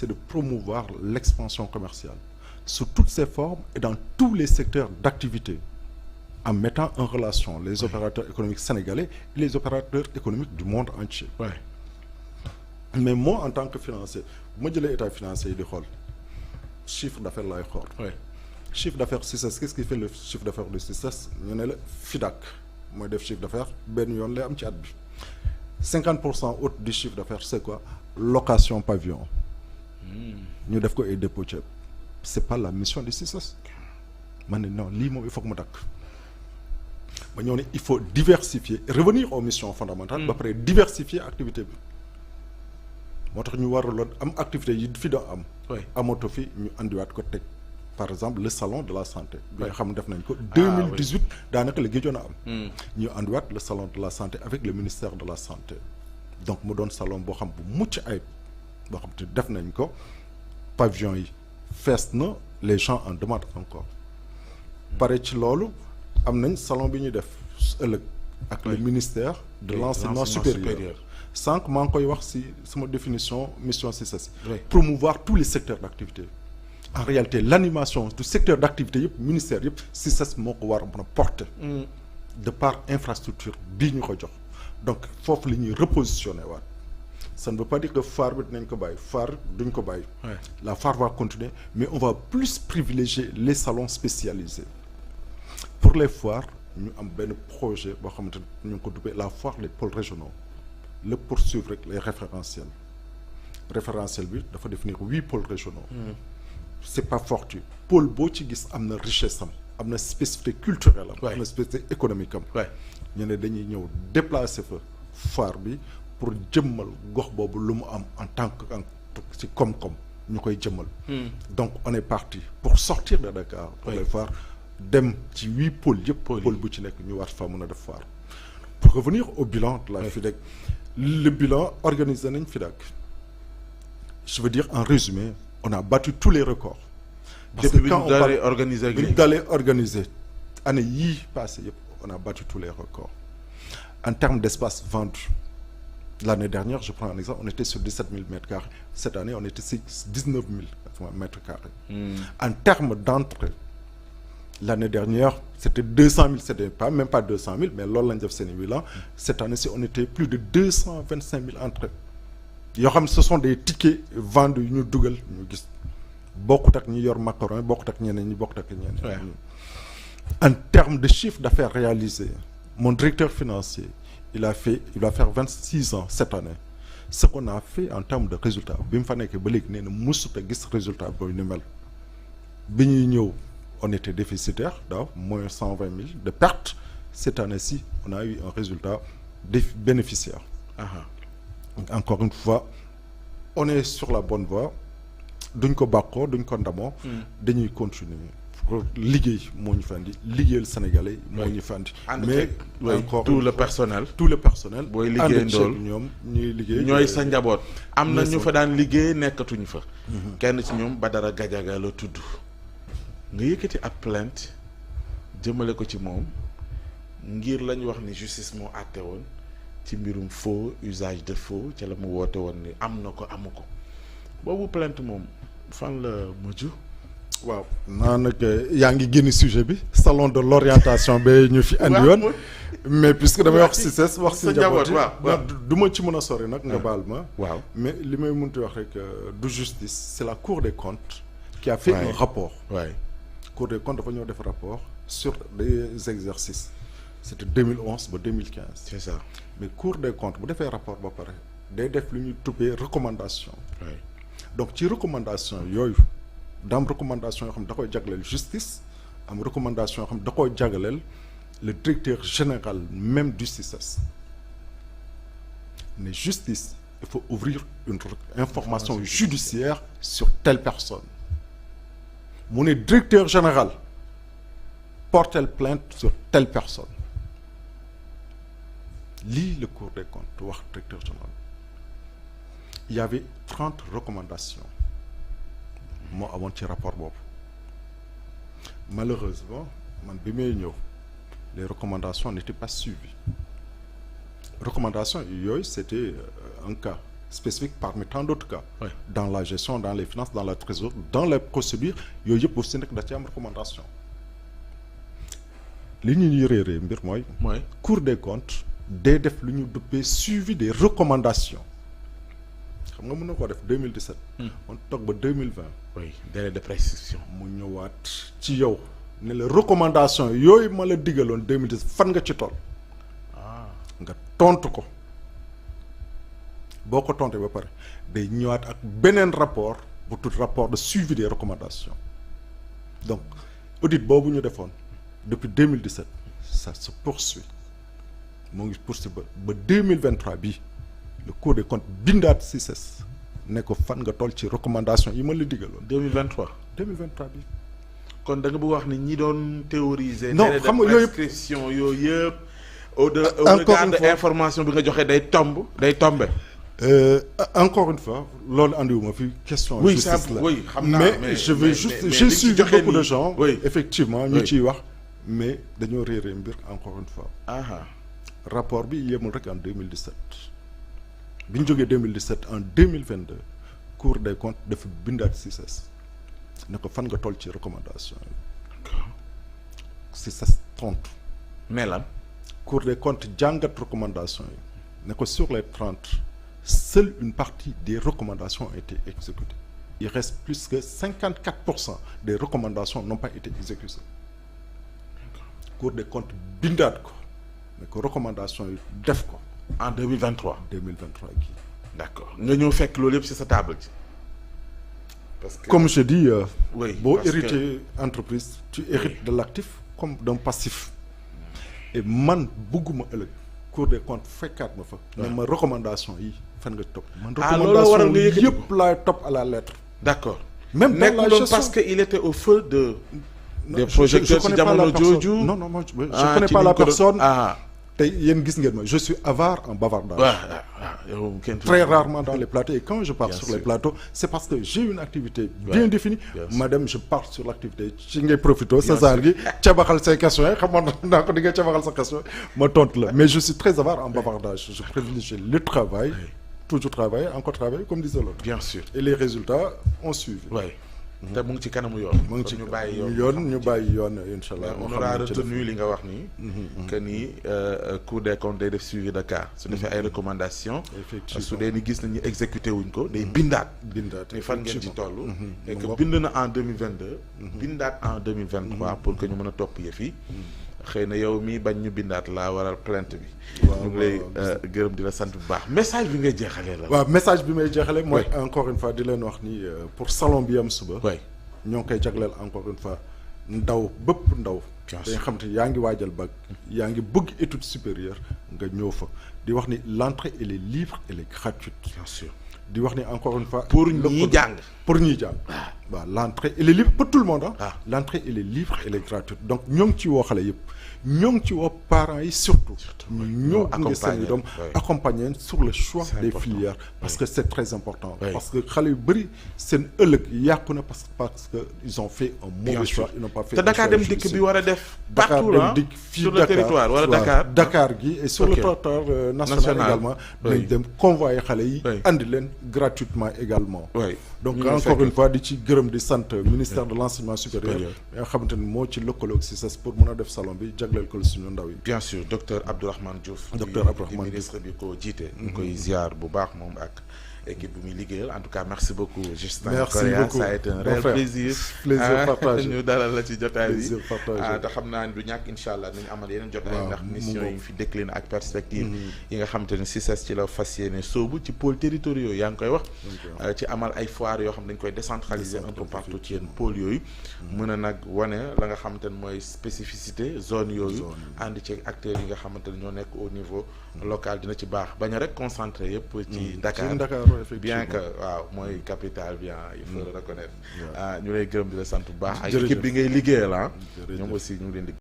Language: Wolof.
c'est de promouvoir l'expansion commerciale sous toutes ses formes et dans tous les secteurs d'activité, en mettant en relation les opérateurs économiques sénégalais et les opérateurs économiques du monde entier. Ouais. Mais moi, en tant que financier, moi je l'état financier de xool chiffre d'affaires laay xool. Ouais. Chiffre d'affaires CICES, qu'est-ce qui fait le chiffre d'affaires de CICES? ñu ne la FIDAC mooy def chiffre d'affaires benn yoon lay am ci at bi 50% haute du chiffre d'affaires c'est quoi? Location pavillon. ñu def ko ay dépôt ceeb. C'est pas la mission du CICES. man ne non lii moom il faut que mu dakk ba ñëw ne il faut diversifier revenir aux missions fondamentales. ba pare diversifier activité bi. moo tax ñu waraloon am activité yi fi doon am. amatu fi ñu andiwaat ko teg par exemple le salon de la santé. bi nga xam def nañ ko. 2018 daanaka la géejoon a am. ñu andiwaat le salon de la santé avec le ministère de la santé. donc mu doon salon boo xam bu mucc ayib boo xam te def nañ ko pavillon yi fees na les gens en demandent encore. pare ci loolu am nañ salon bi ñuy def ëllëg. ak le ministère de l'enseignement supérieur. sànq maa ngi koy wax ci sama définition mission CICES. promouvoir tous les secteurs d'activité. en réalité l'animation du secteur d'activité yëpp ministère yëpp CICES moo ko war a mën a porter. de par infrastructure bii ñu ko jox. donc foofu li ñuy repositionner waat. ça ne veut pas dire que phare bi dinañ ko bàyyi phare duñ ko bàyyi. la phare va continuer mais on va plus privilégier les salons spécialisés. pour les foires ñu am benn projet boo xamante ne ñu ngi ko duppee la foire des pôles régionaux. le poursuivre rek les référentiels bi dafa définir 8 pôles régionaux. c'est pas fortuit pôle boo ci gis am na richesse am na spécificité culturelle am na spécificité économique am. ñu ne dañuy ñëw déplacer fa foire bi pour jëmmal gox boobu lu mu am en tant que ci koom-koom ñu koy jëmmal. donc on est parti pour sortir de Dakar. pour les foires dem ci 8 pôles yëpp. pôle bu ci nekk ñu war fa mën a def foire. pour revenir au bilan de la FIDAC. le bilan organisé nañ FIDAC. je veux dire en résumé on a battu tous les records. parce que quand on dalee organiser année yii passé yëpp on a battu tous les records. en termes d'espace vendu l'année dernière je prends un exemple on était sur 17 000 mètres carrés cette année on était sur 19 000 mètres carrés. en termes d'entrée l'année dernière c'était 200 000 c'était même pas 200 000 mais loolu lañ def seen bilan cette année-ci on était plus de 225 000 entrées yoo xam ne ce sont des tickets vendus yu ñu dugal ñu gis bokkut ak ñi yor macaron bokkut ak ñeneen ñi bokkut ak ñeneen. en termes de chiffre d'affaires réalisé mon directeur financier il va faire 26 ans cette année ce qu'on a fait en termes de résultats bi mu fa nekk ba léegi nee na mësut a gis résultat booy ni mel bi ñuy ñëw. on était déficitaire daaw moins 120 000 de pertes cette année-ci on a eu un résultat bénéficiaire. Donc, encore une fois on est sur la bonne voie duñ ko bàkkoo duñ ko ndamoo. dañuy continuer pour liggéey moo ñu fandi liggéeyal sénégalais moo ñu fandi. mais encore tout le personnel. booy liggéey ndool ñoom ñuy liggéey. ñooy sa njaboot. am na ñu fa daan liggéey nekkatuñ fa. kenn ci ñoom Badara Gadiaga la tudd. nga yëkkati ab plainte jëmale ko ci moom ngir lañ wax ni justice moo àtte woon ci mbirum faux usage de faux ca la mu woote woon ni am na ko amu ko boobu plainte moom fan la mujj. waaw naa nag yaa ngi génn sujet bi salon de l'orientation ba ñu fi andi woon mais puisque damay wax CICES wax si njaboot yi du ma ci mën a sori nag nga baal ma. waaw mais li may mënti wax rek du justice c'est la Cour des comptes qui a fait un rapport. Cour des comptes dafa ñëw def rapport sur des exercices c'était 2011 ba 2015. c'est ça mais Cour des comptes bu defee rapport ba pare day def lu ñuy tuddee recommandation. donc ci recommandation yooyu daam recommandation yoo xam ne da koy jagleel justice am recommandation yoo xam ne da koy jagleel le directeur général même du CICES mais justice il faut ouvrir une information judiciaire sur telle personne. mu ne directeur général porte plainte sur telle personne lii le Cour des comptes wax directeur général il y avait 30 recommandations moo amoon ci rapport boobu malheureusement man bi may ñëw les recommandations n'étaient pas suivies recommandations yooyu c'était un cas spécifique parmi tant d'autres cas. Oui. Dans la gestion, dans les finances, dans la trésorerie, dans les procédures yooyu yëpp aussi nekk da ci am recommandation. li ñuy réeree mbir mooy. Cour des comptes day def lu ñu duppee suivi des recommandations xam nga mën na koo def 2017. on toog ba 2020. oui délai de prescription. mu ñëwaat ci yow ne la recommandation yooyu ma la digaloon 2017 fan nga ci toll. nga tontu ko boo ko tontee ba pare day ñëwaat ak beneen rapport bu tudd rapport de suivi des recommandations donc audit boobu ñu defoon depuis 2017 ça se poursuit moo ngi poursuit ba 2023 bii le Cour des comptes bindaat CICES ne ko fan nga toll ci recommandation yi ma la digaloon. 2023 bii. kon da nga bëgg wax ni ñi doon théoriser. non xam nga yooyu prescription yooyu yëpp. au regard de information bi nga joxe day tombe. Encore une fois loolu andiwuma fi question. oui justice la oui xam naa mais je vais juste j'ai suivi beaucoup de gens. effectivement ñu ciy wax. mais dañoo réeree mbir encore une fois. rapport bi yemul rek en 2017 bi ñu jógee 2017 en 2022 Cour des comptes dafa bindaat CICES ne ko fan nga toll ci recommandation yi. CICES tontu. mais lan. Cour des comptes jàngat recommandation yi ne ko sur les 30 seule une partie des recommandations ont été exécutées. Il reste plus que 54% des recommandations n'ont pas été exécutées. Cour des comptes bindaat ko ne ko recommandation yi def ko. en 2023 gii. d'accord nga ñëw fekk loolu yëpp ci sa table ji. parce que comme je dis. boo parce hérité entreprise tu hérites de l'actif comme d'un passif. et man bëgguma ëllëg Cour des comptes fekkaat ma fa. ne ma recommandation yi fan nga topp. man recommandation yi yëpp laay topp à la lettre. d'accord même dans la gestion parce que il était au feu de. des projecteurs ci jamono jooju. non je connais pas la personne. tey yéen gis ngeen ma je suis avare en bavardage. très rarement dans les plateaux et quand je pars sur les plateaux c'est parce que j'ai une activité bien définie. madame je pars sur l'activité ci ngay profité César gi cabaxal say questions yi xamoon naa ko di nga cabaxal sa question ma tontu la mais je suis très avare en bavardage je privilégie le travail. toujours travailler encore travailler comme disait l'autre. bien sûr et les résultats ont suivi. te mu ngi ci kanamu yoon. mu ngi ci ñu bàyyi yoon incha allah. on aura retenu li nga wax nii. que ni Cour des comptes day def suivi de cas. su defee ay recommandations. effectivement su dee ni gis nañu exécuté wuñ ko day bindaat. ni fan ngeen ci toll. et que bind na en 2022. bindaat en 2023 pour que ñu mën a topp yëf yi. xëy na yow mii bañ ñu bindaat laa waral plainte bi. ñu ngi lay gërëm di la sant bu baax message bi ngay jeexalee la. waaw message bi may jeexalee. mooy encore une fois di leen wax ni pour salon bi am suba. ñoo ngi koy jagleel encore une fois ndaw bëpp ndaw. dañ xam te yaa ngi waajal bac. yaa ngi bëgg étude supérieure nga ñëw fa di wax ni l'entrée elle est libre elle est gratuite. bien sûr di wax ni encore une fois. pour ñiy jàng waaw l'entrée elle est libre pour tout le monde l'entrée elle est libre elle est gratuite donc ñoo ngi ci woo xale yëpp ñoo ngi ci woo parents yi surtout ñu ñëw gunge seen doom accompagner sur le choix des filières parce que c'est très important parce que xale yu bëri seen ëllëg yàqu na parce que ils ont fait un mauvais choix ils n'ont pas fait te Dakar Dem Dikk bi war a def partout Dakar Dem Dikk fii sur le territoire wala Dakar gi et sur le territoire national également dañ dem convoyer xale yi andi leen gratuitement également donc encore une fois di ci gërëm di sant ministère de l'enseignement supérieur nga xamante ni moo ci lëkkaloog CICES pour mën a def salon bi jagleel ko suñu ndaw yi. bien sûr docteur Abdourahmane Diouf. di ministre bi ko jiite. ñu koy ziar bu baax moom ak équipe bi muy liggéeyal en tout cas merci beaucoup. Justin Correa ça a été un réel plaisir. partagé ñu dalal la ci jotaay bi te xam naa ne du ñàkk incha allah nañu amal yeneen jotaay ndax mission yi fi décliné ak perspective yi nga xamante ne CICES ci la fas yéene soobu ci pôles territoriaux yaa ngi koy wax. ci amal ay foires yoo xam dañ koy décentraliser un peu partout ci yenn pôles yooyu. mën a nag wane la nga xamante ne mooy spécificité zone yooyu. ànd ci acteurs yi nga xamante ne ñoo nekk au niveau local dina ci baax bañ a rek concentré yëpp ci Dakar. bien que waaw mooy capitale bien il faut le reconnaître. ñu lay gërëm di la sant bu baax. ak équipe bi ngay liggéeyal ñoom aussi ñu ngi leen di